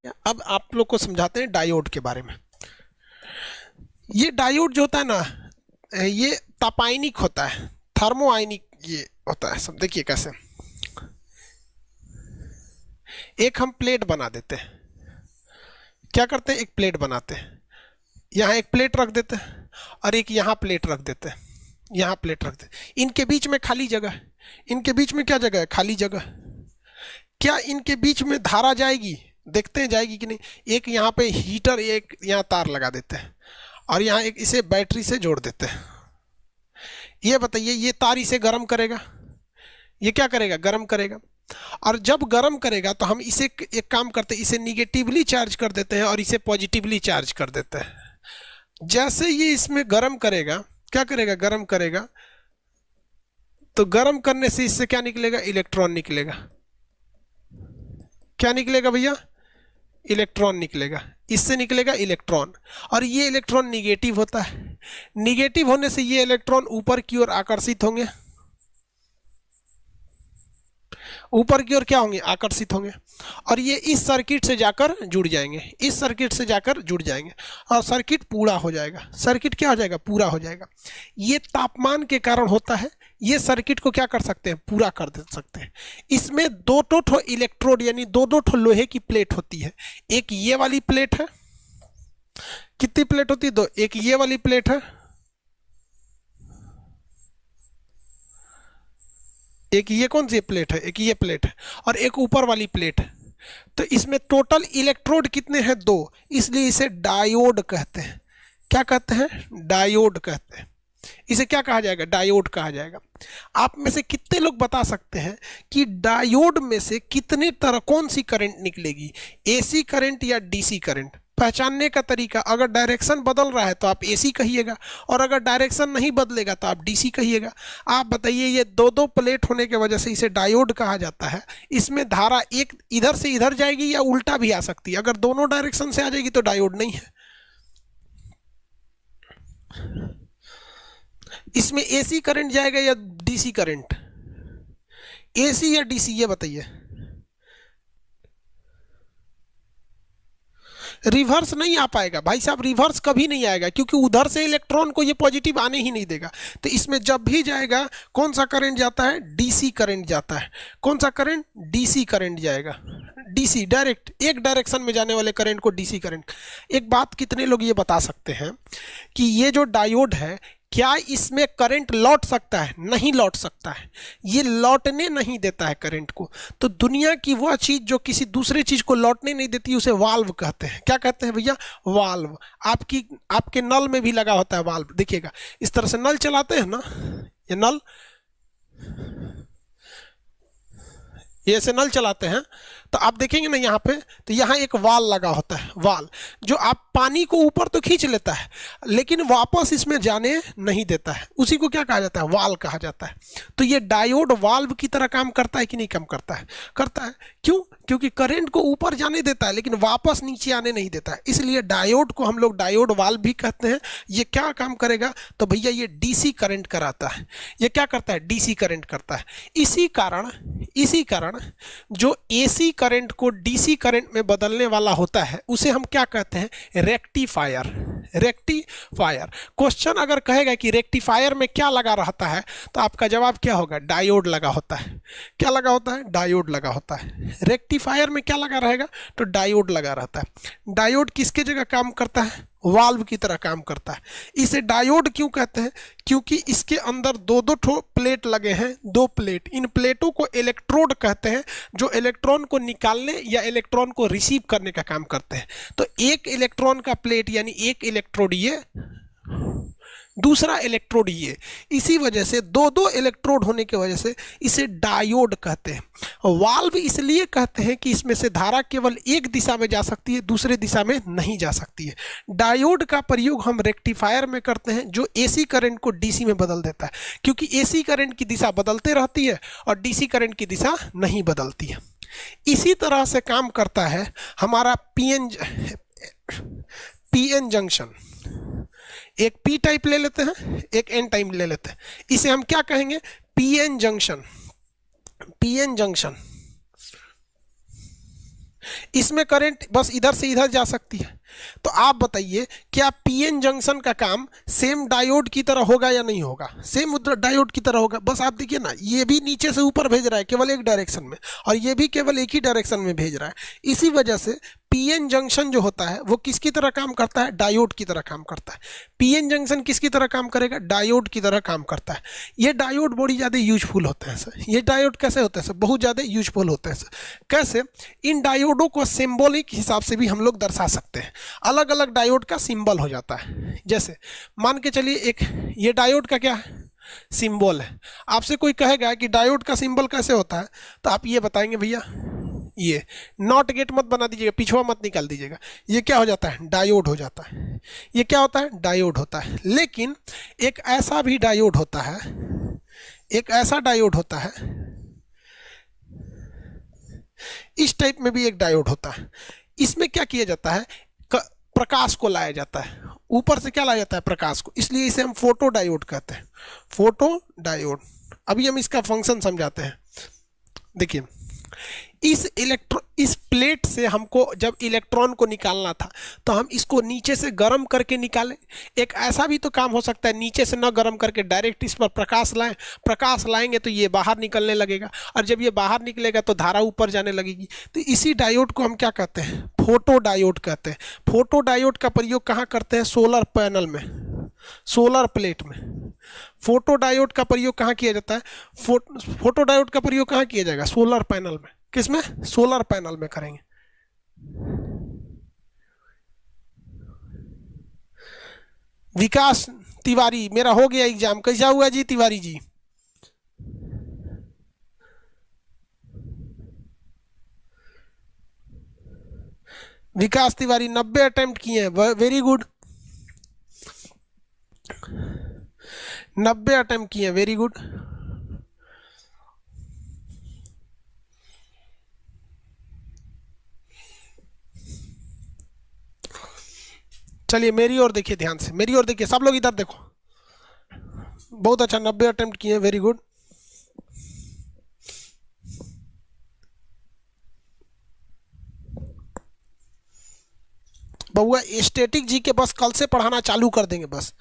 अब आप लोग को समझाते हैं डायोड के बारे में। ये डायोड जो होता है ना, ये तापायनिक होता है, थर्मोआयनिक ये होता है सब। देखिए कैसे, एक हम प्लेट बना देते हैं, क्या करते हैं, एक प्लेट बनाते हैं, यहाँ एक प्लेट रख देते हैं और एक यहाँ प्लेट रख देते हैं, यहाँ प्लेट रख देते हैं। इनके बीच में खाली जगह है, इनके बीच में क्या जगह है, खाली जगह। क्या इनके बीच में धारा जाएगी, देखते हैं जाएगी कि नहीं। एक यहाँ पे हीटर, एक यहाँ तार लगा देते हैं और यहाँ एक इसे बैटरी से जोड़ देते हैं। ये बताइए, ये तार इसे गर्म करेगा, ये क्या करेगा, गर्म करेगा। और जब गर्म करेगा तो हम इसे एक काम करते हैं, इसे निगेटिवली चार्ज कर देते हैं और इसे पॉजिटिवली चार्ज कर देते हैं। जैसे ये इसमें गर्म करेगा, क्या करेगा, गर्म करेगा, तो गर्म करने से इससे क्या निकलेगा, इलेक्ट्रॉन निकलेगा। क्या निकलेगा भैया, इलेक्ट्रॉन निकलेगा, इससे निकलेगा इलेक्ट्रॉन। और ये इलेक्ट्रॉन निगेटिव होता है, निगेटिव होने से ये इलेक्ट्रॉन ऊपर की ओर आकर्षित होंगे, ऊपर की ओर क्या होंगे, आकर्षित होंगे। और ये इस सर्किट से जाकर जुड़ जाएंगे, इस सर्किट से जाकर जुड़ जाएंगे और सर्किट पूरा हो जाएगा। सर्किट क्या हो जाएगा, पूरा हो जाएगा। ये तापमान के कारण होता है, ये सर्किट को क्या कर सकते हैं, पूरा कर दे सकते हैं। इसमें दो ठो इलेक्ट्रोड यानी दो ठो लोहे की प्लेट होती है। एक ये वाली प्लेट है, कितनी प्लेट होती है, दो। एक ये वाली प्लेट है, एक ये कौन सी प्लेट है, एक ये प्लेट है, और एक ऊपर वाली प्लेट है। तो इसमें टोटल इलेक्ट्रोड कितने हैं, दो, इसलिए इसे डायोड कहते हैं। क्या कहते हैं, डायोड कहते हैं। इसे क्या कहा जाएगा, डायोड कहा जाएगा। आप में से कितने लोग बता सकते हैं कि डायोड में से कितने तरह, कौन सी करंट निकलेगी, एसी करंट या डीसी करंट। पहचानने का तरीका, अगर डायरेक्शन बदल रहा है तो आप एसी कहिएगा, और अगर डायरेक्शन नहीं बदलेगा तो आप डीसी कहिएगा। आप बताइए, ये दो प्लेट होने की वजह से इसे डायोड कहा जाता है। इसमें धारा एक इधर से इधर जाएगी या उल्टा भी आ सकती है। अगर दोनों डायरेक्शन से आ जाएगी तो डायोड नहीं है। इसमें एसी करंट जाएगा या डीसी करंट, एसी या डीसी, ये बताइए। रिवर्स नहीं आ पाएगा भाई साहब, रिवर्स कभी नहीं आएगा, क्योंकि उधर से इलेक्ट्रॉन को ये पॉजिटिव आने ही नहीं देगा। तो इसमें जब भी जाएगा कौन सा करंट जाता है, डीसी करंट जाता है। कौन सा करंट, डीसी करंट जाएगा। डीसी डायरेक्ट, एक डायरेक्शन में जाने वाले करंट को डीसी करंट। एक बात कितने लोग ये बता सकते हैं कि ये जो डायोड है, क्या इसमें करंट लौट सकता है, नहीं लौट सकता है। ये लौटने नहीं देता है करंट को। तो दुनिया की वह चीज जो किसी दूसरे चीज को लौटने नहीं देती, उसे वाल्व कहते हैं। क्या कहते हैं भैया, वाल्व। आपके नल में भी लगा होता है वाल्व, देखिएगा इस तरह से नल चलाते हैं ना, ये नल, ये ऐसे नल चलाते हैं, तो आप देखेंगे ना यहाँ पे, तो यहाँ एक वाल लगा होता है, वाल, जो आप पानी को ऊपर तो खींच लेता है लेकिन वापस इसमें जाने नहीं देता है। उसी को क्या कहा जाता है, वाल कहा जाता है। तो ये डायोड वाल्व की तरह काम करता है कि नहीं, काम करता है, करता है। क्यों, क्योंकि करंट को ऊपर जाने देता है लेकिन वापस नीचे आने नहीं देता है। इसलिए डायोड को हम लोग डायोड वाल्व भी कहते हैं। ये क्या काम करेगा, तो भैया ये डीसी करंट कराता है। ये क्या करता है, डीसी करंट करता है। इसी कारण जो एसी करंट को डीसी करंट में बदलने वाला होता है, उसे हम क्या कहते हैं, रेक्टिफायर। रेक्टिफायर। क्वेश्चन अगर कहेगा कि रेक्टिफायर में क्या लगा रहता है, तो आपका जवाब क्या होगा, डायोड लगा होता है। क्या लगा होता है, डायोड लगा होता है। रेक्टिफायर में क्या लगा रहेगा, तो डायोड लगा रहता है। डायोड किसके जगह काम करता है, वाल्व की तरह काम करता है। इसे डायोड क्यों कहते हैं, क्योंकि इसके अंदर दो ठो प्लेट लगे हैं, दो प्लेट। इन प्लेटों को इलेक्ट्रोड कहते हैं, जो इलेक्ट्रॉन को निकालने या इलेक्ट्रॉन को रिसीव करने का काम करते हैं। तो एक इलेक्ट्रॉन का प्लेट यानी एक इलेक्ट्रोड ये, दूसरा इलेक्ट्रोड ये। इसी वजह से दो इलेक्ट्रोड होने की वजह से इसे डायोड कहते हैं। वाल्व इसलिए कहते हैं कि इसमें से धारा केवल एक दिशा में जा सकती है, दूसरे दिशा में नहीं जा सकती है। डायोड का प्रयोग हम रेक्टिफायर में करते हैं, जो एसी करंट को डीसी में बदल देता है, क्योंकि एसी करंट की दिशा बदलते रहती है और डीसी करंट की दिशा नहीं बदलती है। इसी तरह से काम करता है हमारा पीएन जंक्शन। एक पी टाइप ले लेते हैं, एक एन टाइप ले लेते हैं। इसे हम क्या कहेंगे, पीएन जंक्शन। पीएन जंक्शन इसमें करंट बस इधर से इधर जा सकती है। तो आप बताइए क्या पीएन जंक्शन का काम सेम डायोड की तरह होगा या नहीं होगा? सेम डायोड की तरह होगा। बस आप देखिए ना, ये भी नीचे से ऊपर भेज रहा है केवल एक डायरेक्शन में, और ये भी केवल एक ही डायरेक्शन में भेज रहा है। इसी वजह से पीएन जंक्शन जो होता है वो किसकी तरह काम करता है? डायोड की तरह काम करता है। पीएन जंक्शन किसकी तरह काम करेगा? डायोड की तरह काम करता है। ये डायोड बहुत ज़्यादा यूजफुल होते हैं सर। ये डायोड कैसे होते हैं सर? बहुत ज़्यादा यूजफुल होते हैं सर। कैसे? इन डायोडों को सिंबॉलिक हिसाब से भी हम लोग दर्शा सकते हैं। अलग अलग डायोड का सिंबल हो जाता है। जैसे मान के चलिए एक ये डायोड का क्या है? सिंबल है। आपसे कोई कहेगा कि डायोड का सिंबल कैसे होता है, तो आप ये बताएंगे भैया ये नॉट गेट मत बना दीजिएगा, पिछवा मत निकाल दीजिएगा, ये क्या हो जाता है? डायोड हो जाता है। ये क्या होता है? डायोड होता है। लेकिन एक ऐसा भी डायोड होता है, एक ऐसा डायोड होता है, इस टाइप में भी एक डायोड होता है। इसमें क्या किया जाता है? प्रकाश को लाया जाता है, ऊपर से क्या लाया जाता है? प्रकाश को। इसलिए इसे हम फोटो डायोड कहते हैं, फोटो डायोड। अभी हम इसका फंक्शन समझाते हैं। देखिए इस प्लेट से हमको जब इलेक्ट्रॉन को निकालना था तो हम इसको नीचे से गर्म करके निकालें। एक ऐसा भी तो काम हो सकता है नीचे से न गर्म करके डायरेक्ट इस पर प्रकाश लाएं। प्रकाश लाएंगे तो ये बाहर निकलने लगेगा, और जब ये बाहर निकलेगा तो धारा ऊपर जाने लगेगी। तो इसी डायोड को हम क्या कहते हैं? फोटो डायोड कहते हैं। फोटो डायोड का प्रयोग कहाँ करते हैं? सोलर पैनल में, सोलर प्लेट में। फोटो डायोड का प्रयोग कहाँ किया जाता है? फोटो डायोड का प्रयोग कहाँ किया जाएगा? सोलर पैनल में। किसमें? सोलर पैनल में करेंगे। विकास तिवारी, मेरा हो गया एग्जाम, कैसा हुआ जी तिवारी जी? विकास तिवारी 90 अटेम्प्ट किए हैं, वेरी गुड। 90 अटेम्प्ट किए हैं, वेरी गुड। चलिए मेरी ओर देखिए, ध्यान से मेरी ओर देखिए, सब लोग इधर देखो। बहुत अच्छा, 90 अटेम्प्ट किए, वेरी गुड। बउआ स्टैटिक जी के बस कल से पढ़ाना चालू कर देंगे। बस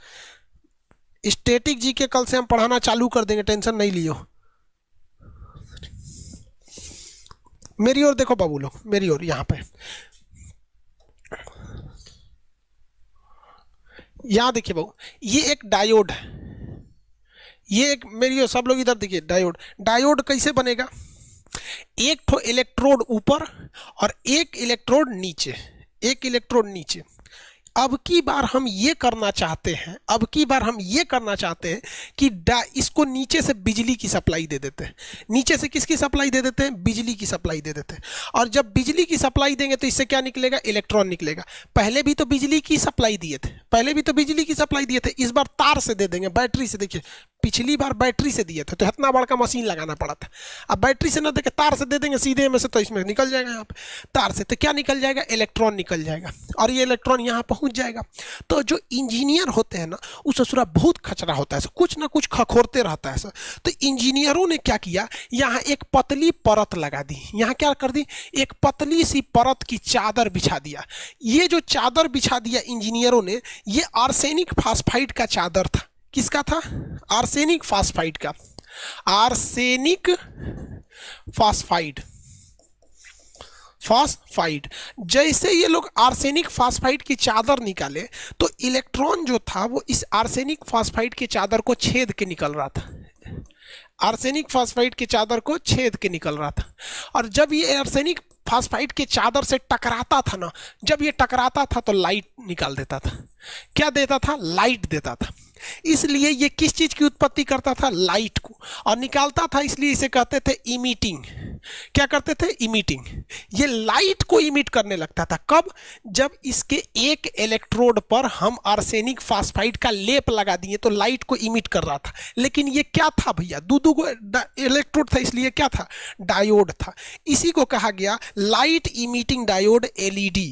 स्टैटिक जी के कल से हम पढ़ाना चालू कर देंगे, टेंशन नहीं लियो। मेरी ओर देखो बाबू लोग, मेरी ओर यहाँ पे, यहाँ देखिए बाबू, ये एक डायोड है, ये एक, मेरी ओर सब लोग इधर देखिए। डायोड, डायोड कैसे बनेगा? एक ठो इलेक्ट्रोड ऊपर और एक इलेक्ट्रोड नीचे, एक इलेक्ट्रोड नीचे। अब की बार हम ये करना चाहते हैं, अब की बार हम ये करना चाहते हैं कि इसको नीचे से बिजली की सप्लाई दे देते हैं। नीचे से किसकी सप्लाई दे देते हैं? बिजली की सप्लाई दे देते हैं। और जब बिजली की सप्लाई देंगे तो इससे क्या निकलेगा? इलेक्ट्रॉन निकलेगा। पहले भी तो बिजली की सप्लाई दिए थे, पहले भी तो बिजली की सप्लाई दिए थे। इस बार तार से दे देंगे, बैटरी से। देखिए पिछली बार बैटरी से दिए थे तो इतना बड़ा मशीन लगाना पड़ा था। अब बैटरी से ना देके तार से दे देंगे सीधे में से, तो इसमें निकल जाएगा। यहाँ पे तार से तो क्या निकल जाएगा? इलेक्ट्रॉन निकल जाएगा, और ये इलेक्ट्रॉन यहाँ पहुँच जाएगा। तो जो इंजीनियर होते हैं ना, उस ससुरा बहुत खचरा होता है, कुछ ना कुछ खखोरते रहता है सर। तो इंजीनियरों ने क्या किया? यहाँ एक पतली परत लगा दी। यहाँ क्या कर दी? एक पतली सी परत की चादर बिछा दिया। ये जो चादर बिछा दिया इंजीनियरों ने, ये आर्सेनिक फास्फाइड का चादर था। किसका था? आर्सेनिक फास्फाइड का। Arsenic phosphide, phosphide. जैसे ये लोग आर्सेनिक फास्फाइड की चादर निकाले तो इलेक्ट्रॉन जो था वो इस आर्सेनिक फास्फाइड की चादर को छेद के निकल रहा था। आर्सेनिक फास्फाइड की चादर को छेद के निकल रहा था। और जब ये आर्सेनिक फास्फाइड के चादर से टकराता था ना, जब ये टकराता था तो लाइट निकाल देता था। क्या देता था? लाइट देता था। इसलिए ये किस चीज की उत्पत्ति करता था? लाइट को। और निकालता था, इसलिए इसे कहते थे इमिटिंग। क्या करते थे? इमिटिंग। ये लाइट को इमिट करने लगता था। कब? जब इसके एक इलेक्ट्रोड पर हम आर्सेनिक फास्फाइड का लेप लगा दिए तो लाइट को इमिट कर रहा था। लेकिन ये क्या था भैया? दो को इलेक्ट्रोड था, इसलिए क्या था? डायोड था। इसी को कहा गया light emitting diode, LED.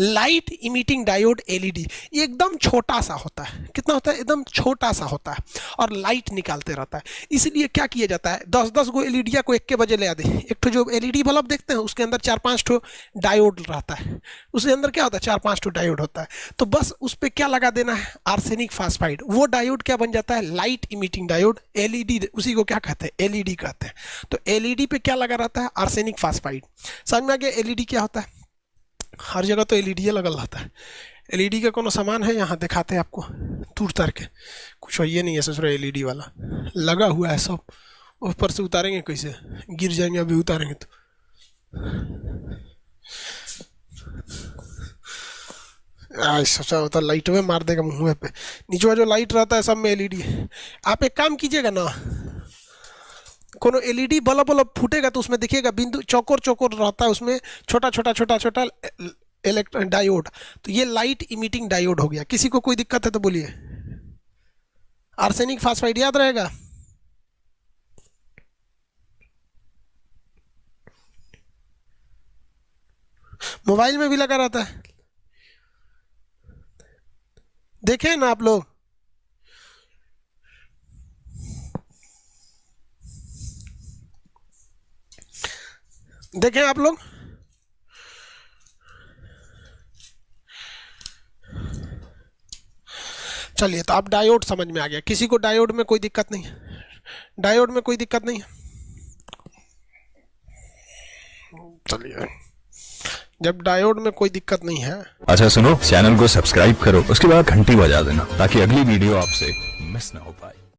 Light emitting diode LED, ये एकदम छोटा सा होता है। कितना होता है? एकदम छोटा सा होता है और लाइट निकालते रहता है। इसलिए क्या किया जाता है, 10-10 गो एलईडिया को एक के बजे ले आ दे। एक तो जो एलईडी बल्ब देखते हैं उसके अंदर 4-5 ठो डायोड रहता है, उसके अंदर क्या होता है, 4-5 ठो डायोड होता है। तो बस उस पर क्या लगा देना है, आर्सेनिक फास्फाइड। वो डायोड क्या बन जाता है, लाइट इमिटिंग डायोड एलईडी, उसी को क्या कहते हैं, एलईडी कहते हैं। तो एलईडी पे क्या लगा रहता है, आर्सेनिक फास्फाइड। समझ में आ गया एलईडी क्या होता है? हर जगह तो एलईडी लगल रहता है। एलईडी का कोनो सामान है यहाँ दिखाते हैं आपको, तूर तार के कुछ ये नहीं है ससुरा, एलईडी वाला लगा हुआ है सब। ऊपर से उतारेंगे कैसे, गिर जाएंगे अभी उतारेंगे तो। सोचा होता लाइट में मार देगा मुंह पे। नीचे जो लाइट रहता है सब में एलईडी है। आप एक काम कीजिएगा ना, कोनो एलईडी बल्ब फूटेगा तो उसमें देखिएगा बिंदु चौकोर चौकोर रहता है, उसमें छोटा छोटा इलेक्ट्रॉन डायोड। तो ये लाइट इमिटिंग डायोड हो गया। किसी को कोई दिक्कत है तो बोलिए। आर्सेनिक फास्फाइड याद रहेगा? मोबाइल में भी लगा रहता है, देखें ना आप लोग। देखें आप लोग, चलिए तो आप डायोड समझ में आ गया। किसी को डायोड में कोई दिक्कत नहीं है? डायोड में कोई दिक्कत नहीं है? चलिए, जब डायोड में कोई दिक्कत नहीं है। अच्छा सुनो, चैनल को सब्सक्राइब करो, उसके बाद घंटी बजा देना ताकि अगली वीडियो आपसे मिस ना हो पाए।